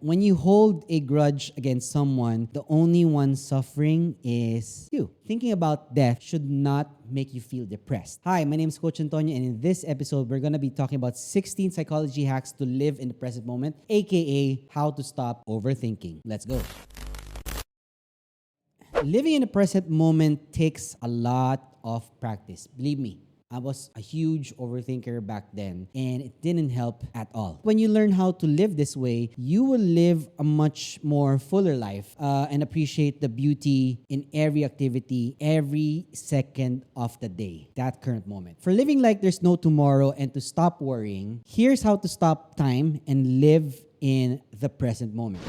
When you hold a grudge against someone, the only one suffering is you. Thinking about death should not make you feel depressed. Hi, my name is Coach Antonio, and in this episode, we're going to be talking about 16 psychology hacks to live in the present moment, aka how to stop overthinking. Let's go. Living in the present moment takes a lot of practice. Believe me, I was a huge overthinker back then, and it didn't help at all. When you learn how to live this way, you will live a much more fuller life and appreciate the beauty in every activity, every second of the day, that current moment. For living like there's no tomorrow and to stop worrying, here's how to stop time and live in the present moment.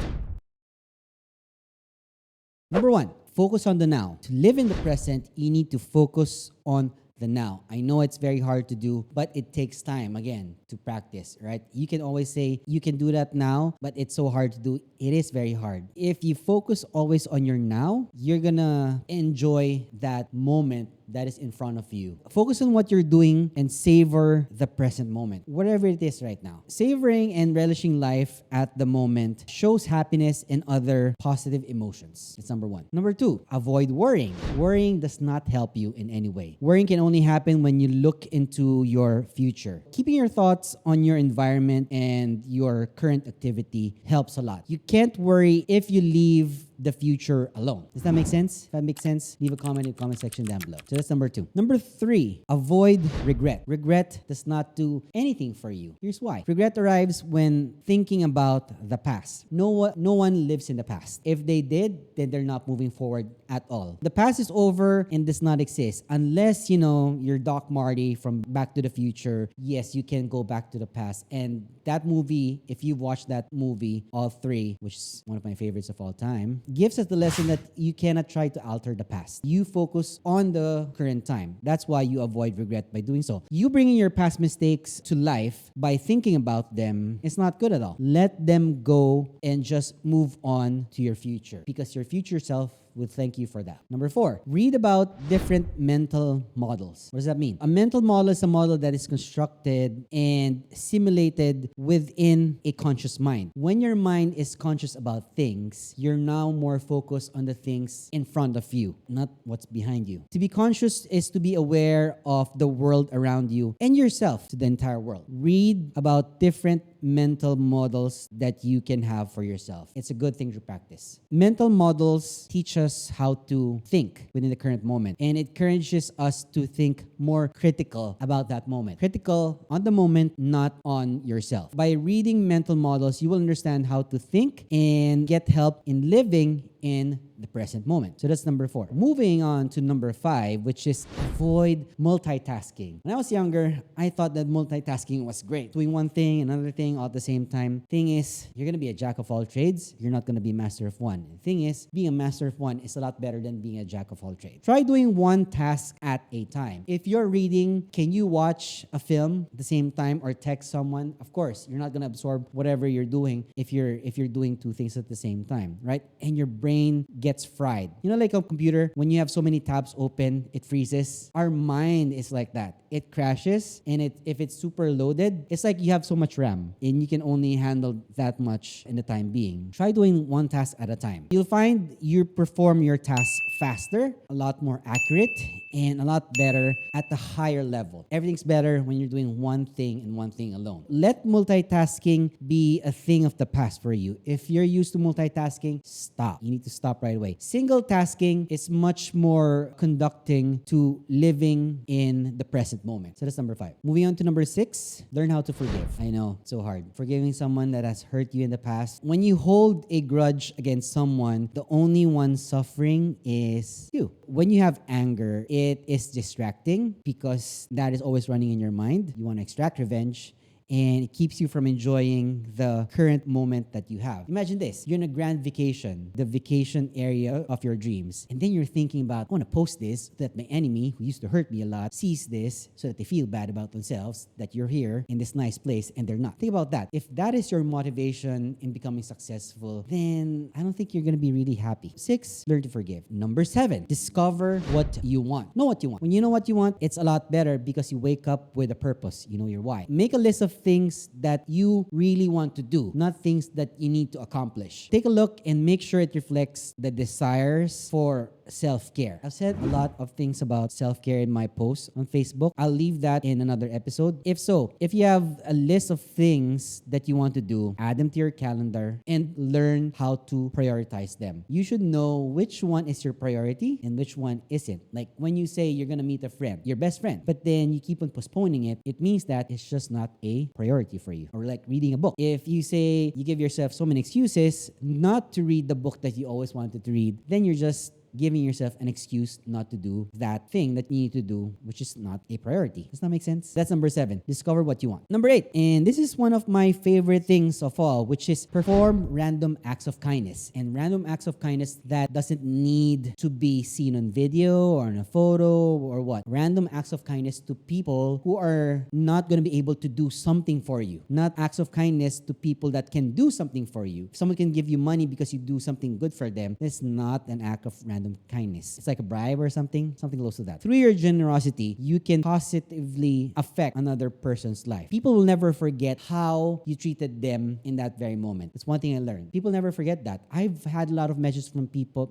Number one, focus on the now. To live in the present, you need to focus on the now. I know it's very hard to do, but it takes time, again, to practice, right? You can always say you can do that now, but it's so hard to do. It is very hard. If you focus always on your now, you're gonna enjoy that moment that is in front of you. Focus on what you're doing and savor the present moment, whatever it is right now. Savoring and relishing life at the moment shows happiness and other positive emotions. That's number one. Number two, avoid worrying. Worrying does not help you in any way. Worrying can only happen when you look into your future. Keeping your thoughts on your environment and your current activity helps a lot. You can't worry if you leave the future alone. Does that make sense? If that makes sense, leave a comment in the comment section down below. So that's number two. Number three, avoid regret. Regret does not do anything for you. Here's why. Regret arrives when thinking about the past. No one lives in the past. If they did, then they're not moving forward at all. The past is over and does not exist unless, you're Doc Marty from Back to the Future. Yes, you can go back to the past. And that movie, if you've watched that movie, all three, which is one of my favorites of all time, gives us the lesson that you cannot try to alter the past. You focus on the current time. That's why you avoid regret by doing so. You bringing your past mistakes to life by thinking about them is not good at all. Let them go and just move on to your future, because your future self will thank you for that. Number four, read about different mental models. What does that mean? A mental model is a model that is constructed and simulated within a conscious mind. When your mind is conscious about things, you're now more focused on the things in front of you, not what's behind you. To be conscious is to be aware of the world around you and yourself to the entire world. Read about different mental models that you can have for yourself. It's a good thing to practice. Mental models teach us how to think within the current moment, and it encourages us to think more critical about that moment. Critical on the moment, not on yourself. By reading mental models, you will understand how to think and get help in living in the present moment. So that's number four. Moving on to number five, which is avoid multitasking. When I was younger, I thought that multitasking was great. Doing one thing, another thing all at the same time. Thing is, you're going to be a jack of all trades. You're not going to be master of one. The thing is, being a master of one is a lot better than being a jack of all trades. Try doing one task at a time. If you're reading, can you watch a film at the same time or text someone? Of course, you're not going to absorb whatever you're doing if you're doing two things at the same time, right? And your brain gets fried. Like a computer, when you have so many tabs open, it freezes. Our mind is like that. It crashes, and if it's super loaded, it's like you have so much RAM and you can only handle that much in the time being. Try doing one task at a time. You'll find you perform your task faster, a lot more accurate, and a lot better at the higher level. Everything's better when you're doing one thing and one thing alone. Let multitasking be a thing of the past for you. If you're used to multitasking, stop. You need to stop right away. Single tasking is much more conducting to living in the present moment. So that's number five. Moving on to number six, learn how to forgive. I know, it's so hard. Forgiving someone that has hurt you in the past. When you hold a grudge against someone, the only one suffering is you. When you have anger, it is distracting because that is always running in your mind. You want to extract revenge, and it keeps you from enjoying the current moment that you have. Imagine this. You're in a grand vacation, the vacation area of your dreams, and then you're thinking about, I want to post this so that my enemy, who used to hurt me a lot, sees this so that they feel bad about themselves, that you're here in this nice place and they're not. Think about that. If that is your motivation in becoming successful, then I don't think you're going to be really happy. 6, learn to forgive. Number 7, discover what you want. Know what you want. When you know what you want, it's a lot better because you wake up with a purpose. You know your why. Make a list of things that you really want to do, not things that you need to accomplish. Take a look and make sure it reflects the desires for self-care. I've said a lot of things about self-care in my posts on Facebook. I'll leave that in another episode. If you have a list of things that you want to do, add them to your calendar and learn how to prioritize them. You should know which one is your priority and which one isn't. Like when you say you're gonna meet a friend, your best friend, but then you keep on postponing it, it means that it's just not a priority for you. Or like reading a book. If you say you give yourself so many excuses not to read the book that you always wanted to read, then you're just giving yourself an excuse not to do that thing that you need to do, which is not a priority. Does that make sense? That's number 7. Discover what you want. Number 8, and this is one of my favorite things of all, which is perform random acts of kindness. And random acts of kindness that doesn't need to be seen on video or in a photo or what. Random acts of kindness to people who are not going to be able to do something for you. Not acts of kindness to people that can do something for you. If someone can give you money because you do something good for them, that's not an act of random kindness. It's like a bribe or something close to that. Through your generosity, you can positively affect another person's life. People will never forget how you treated them in that very moment. That's one thing I learned. People never forget that. I've had a lot of messages from people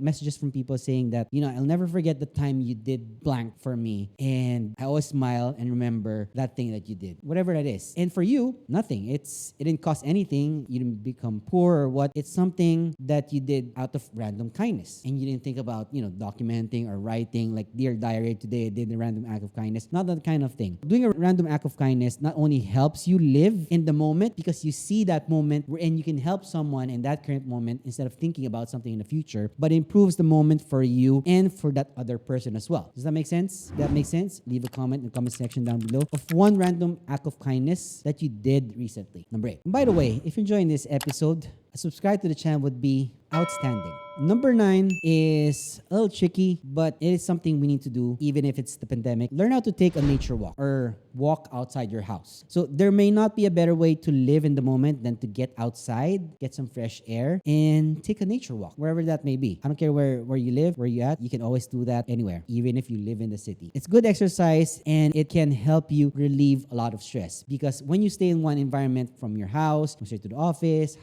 saying that, I'll never forget the time you did blank for me, and I always smile and remember that thing that you did. Whatever that is. And for you, nothing. It didn't cost anything. You didn't become poor or what. It's something that you did out of random kindness. And you didn't think about documenting or writing like, dear diary, today I did a random act of kindness. Not that kind of thing. Doing a random act of kindness not only helps you live in the moment because you see that moment and you can help someone in that current moment instead of thinking about something in the future, but improves the moment for you and for that other person as well. Does that make sense? That makes sense? Leave a comment in the comment section down below of one random act of kindness that you did recently. Number 8. And by the way, if you're enjoying this episode, subscribe to the channel would be outstanding. Number 9 is a little tricky, but it is something we need to do even if it's the pandemic. Learn how to take a nature walk or walk outside your house. So there may not be a better way to live in the moment than to get outside, get some fresh air, and take a nature walk, wherever that may be. I don't care where you live, where you at. You can always do that anywhere, even if you live in the city. It's good exercise and it can help you relieve a lot of stress because when you stay in one environment from your house, straight to the office,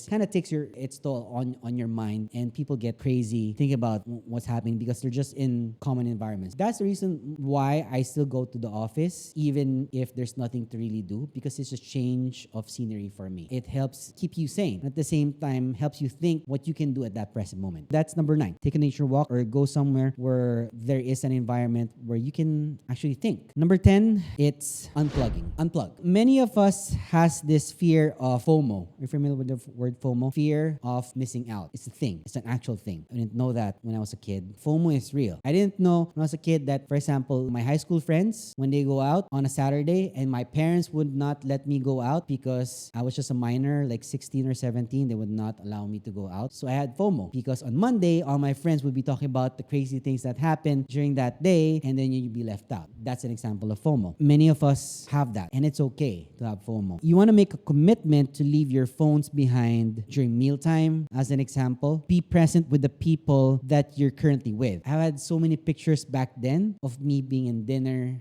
kind of takes its toll on your mind, and people get crazy thinking about what's happening because they're just in common environments. That's the reason why I still go to the office even if there's nothing to really do, because it's a change of scenery for me. It helps keep you sane. At the same time, helps you think what you can do at that present moment. That's number 9. Take a nature walk or go somewhere where there is an environment where you can actually think. Number 10, it's unplugging. Unplug. Many of us has this fear of FOMO. Are you familiar with the word FOMO? Fear of missing out. It's a thing. It's an actual thing. I didn't know that when I was a kid. FOMO is real. I didn't know when I was a kid that, for example, my high school friends, when they go out on a Saturday and my parents would not let me go out because I was just a minor, like 16 or 17, they would not allow me to go out. So I had FOMO because on Monday, all my friends would be talking about the crazy things that happened during that day, and then you'd be left out. That's an example of FOMO. Many of us have that, and it's okay to have FOMO. You want to make a commitment to leave your phones behind during mealtime, as an example. Be present with the people that you're currently with. I've had so many pictures back then of me being in dinner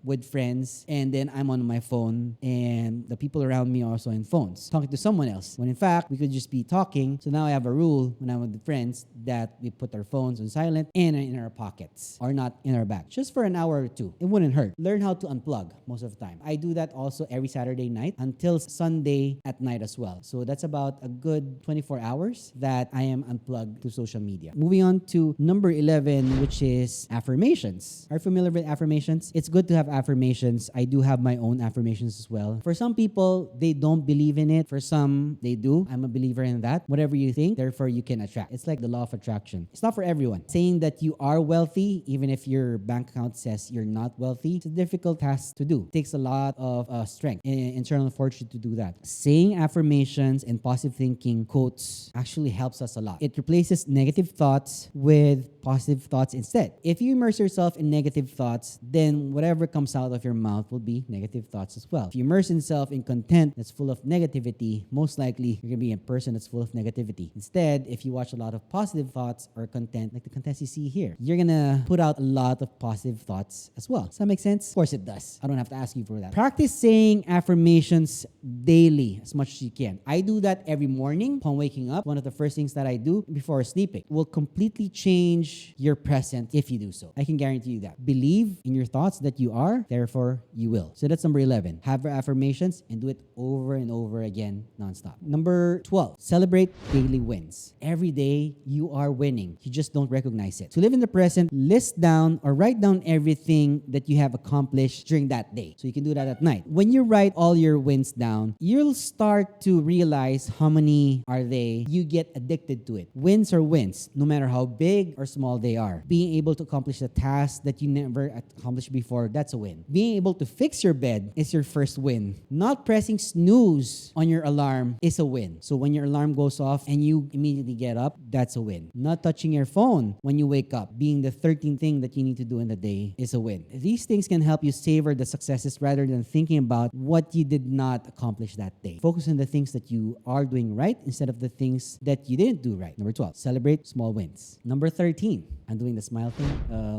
with friends, and then I'm on my phone, and the people around me are also in phones, talking to someone else, when in fact, we could just be talking. So now I have a rule when I'm with the friends that we put our phones on silent and in our pockets, or not in our bag, just for an hour or two. It wouldn't hurt. Learn how to unplug most of the time. I do that also every Saturday night until Sunday at night as well. So that's about a good 24 hours that I am unplugged to social media. Moving on to number 11, which is affirmations. Are you familiar with affirmations? It's good to have affirmations. I do have my own affirmations as well. For some people, they don't believe in it. For some, they do. I'm a believer in that. Whatever you think, therefore you can attract. It's like the law of attraction. It's not for everyone. Saying that you are wealthy, even if your bank account says you're not wealthy, it's a difficult task to do. It takes a lot of strength and internal fortitude to do that. Saying affirmations and positive thinking quotes actually helps helps us a lot. It replaces negative thoughts with positive thoughts instead. If you immerse yourself in negative thoughts, then whatever comes out of your mouth will be negative thoughts as well. If you immerse yourself in content that's full of negativity, most likely you're going to be a person that's full of negativity. Instead, if you watch a lot of positive thoughts or content, like the content you see here, you're going to put out a lot of positive thoughts as well. Does that make sense? Of course it does. I don't have to ask you for that. Practice saying affirmations daily as much as you can. I do that every morning upon waking up. One of the first things that I do before sleeping will completely change your present if you do so. I can guarantee you that. Believe in your thoughts that you are, therefore you will. So that's number 11. Have your affirmations and do it over and over again nonstop. Number 12. Celebrate daily wins. Every day you are winning. You just don't recognize it. To live in the present, list down or write down everything that you have accomplished during that day. So you can do that at night. When you write all your wins down, you'll start to realize how many are they. You get addicted to it. Wins are wins, no matter how big or small they are. Being able to accomplish a task that you never accomplished before, that's a win. Being able to fix your bed is your first win. Not pressing snooze on your alarm is a win. So when your alarm goes off and you immediately get up, that's a win. Not touching your phone when you wake up, being the 13th thing that you need to do in the day, is a win. These things can help you savor the successes rather than thinking about what you did not accomplish that day. Focus on the things that you are doing right instead of the things that you didn't do right. Number 12, celebrate small wins. Number 13, I'm doing the smile thing.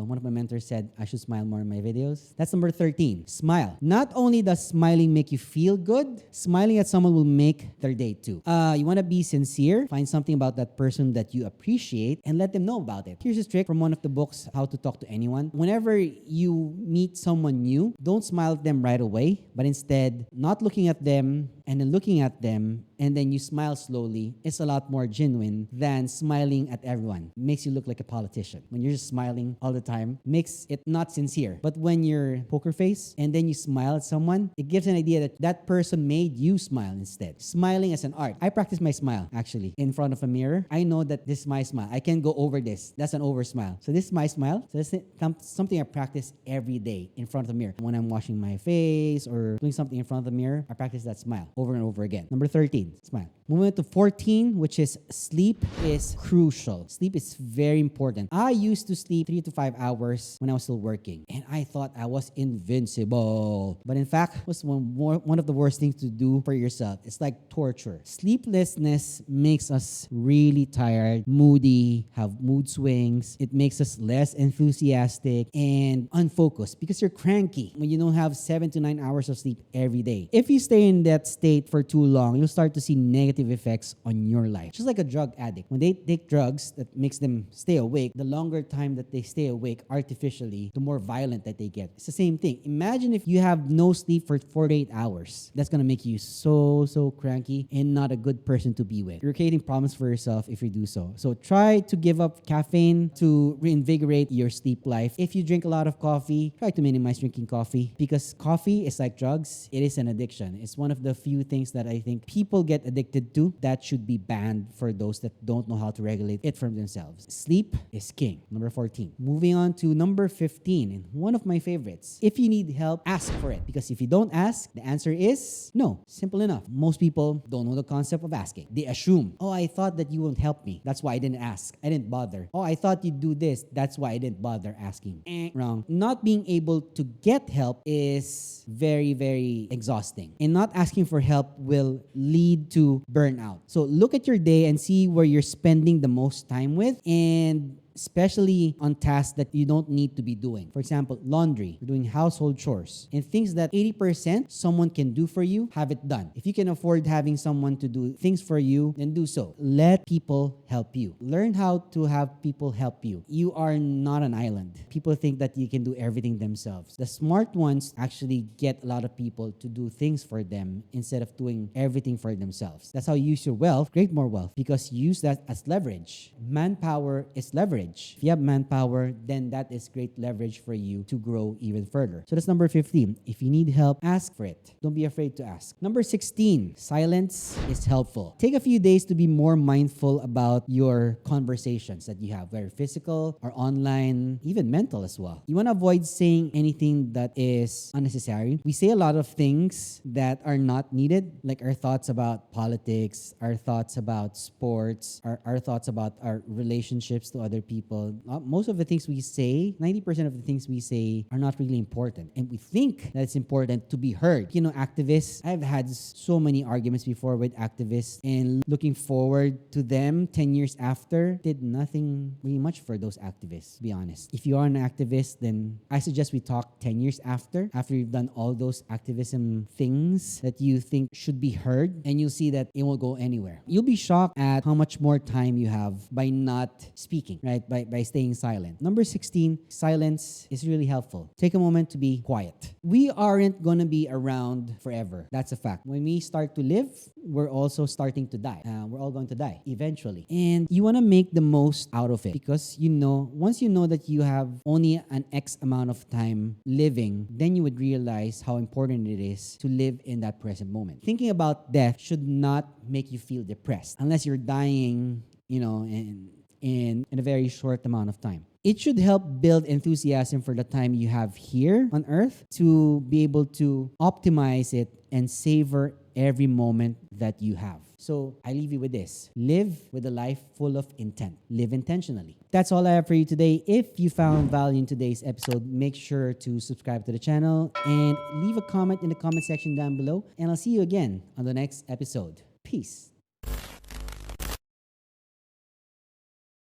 One of my mentors said I should smile more in my videos. That's number 13. Smile. Not only does smiling make you feel good, smiling at someone will make their day too. You want to be sincere. Find something about that person that you appreciate and let them know about it. Here's a trick from one of the books, How to Talk to Anyone. Whenever you meet someone new, don't smile at them right away, but instead, not looking at them and then looking at them and then you smile slowly is a lot more genuine than smiling at everyone. Makes you look like a politician. When you're just smiling all the time, makes it not sincere. But when you're poker face and then you smile at someone, it gives an idea that that person made you smile instead. Smiling as an art. I practice my smile actually in front of a mirror. I know that this is my smile. I can go over this. That's an over smile. So this is my smile. So this is something I practice every day in front of the mirror. When I'm washing my face or doing something in front of the mirror, I practice that smile over and over again. Number 13, smile. Moving on to 14, which is sleep is crucial. Sleep is very important. I used to sleep 3 to 5 hours when I was still working, and I thought I was invincible. But in fact, it was one of the worst things to do for yourself. It's like torture. Sleeplessness makes us really tired, moody, have mood swings. It makes us less enthusiastic and unfocused because you're cranky when you don't have 7 to 9 hours of sleep every day. If you stay in that state for too long, you'll start to see negative effects on your life. Just like a drug addict. When they take drugs that makes them stay awake, the longer time that they stay awake artificially, the more violent that they get. It's the same thing. Imagine if you have no sleep for 48 hours. That's going to make you so cranky and not a good person to be with. You're creating problems for yourself if you do so. So try to give up caffeine to reinvigorate your sleep life. If you drink a lot of coffee, try to minimize drinking coffee because coffee is like drugs. It is an addiction. It's one of the few things that I think people get addicted to that should be banned for those that don't know how to regulate it from themselves. Sleep is king. Number 14. Moving on to number 15, and one of my favorites. If you need help, ask for it. Because if you don't ask, the answer is no. Simple enough. Most people don't know the concept of asking. They assume, oh, I thought that you won't help me. That's why I didn't ask. I didn't bother. Oh, I thought you'd do this. That's why I didn't bother asking. Wrong. Not being able to get help is very exhausting. And not asking for help will lead to burnout. So look at your day and see where you're spending the most time with, and especially on tasks that you don't need to be doing. For example, laundry, doing household chores, and things that 80% someone can do for you, have it done. If you can afford having someone to do things for you, then do so. Let people help you. Learn how to have people help you. You are not an island. People think that you can do everything themselves. The smart ones actually get a lot of people to do things for them instead of doing everything for themselves. That's how you use your wealth, create more wealth, because you use that as leverage. Manpower is leverage. leverage. If you have manpower, then that is great leverage for you to grow even further. So that's number 15. If you need help, ask for it. Don't be afraid to ask. Number 16, silence is helpful. Take a few days to be more mindful about your conversations that you have, whether physical or online, even mental as well. You want to avoid saying anything that is unnecessary. We say a lot of things that are not needed, like our thoughts about politics, our thoughts about sports, our thoughts about our relationships to other people. Most of the things we say, 90% of the things we say are not really important. And we think that it's important to be heard. You know, activists, I've had so many arguments before with activists, and looking forward to them 10 years after did nothing really much for those activists, to be honest. If you are an activist, then I suggest we talk 10 years after you've done all those activism things that you think should be heard, and you'll see that it won't go anywhere. You'll be shocked at how much more time you have by not speaking, right? By staying silent. Number 16, silence is really helpful. Take a moment to be quiet. We aren't going to be around forever. That's a fact. When we start to live, we're also starting to die. We're all going to die eventually. And you want to make the most out of it, because once you know that you have only an X amount of time living, then you would realize how important it is to live in that present moment. Thinking about death should not make you feel depressed unless you're dying, in a very short amount of time. It should help build enthusiasm for the time you have here on earth, to be able to optimize it and savor every moment that you have. So I leave you with this. Live with a life full of intent. Live intentionally. That's all I have for you today. If you found value in today's episode, make sure to subscribe to the channel and leave a comment in the comment section down below. And I'll see you again on the next episode. Peace.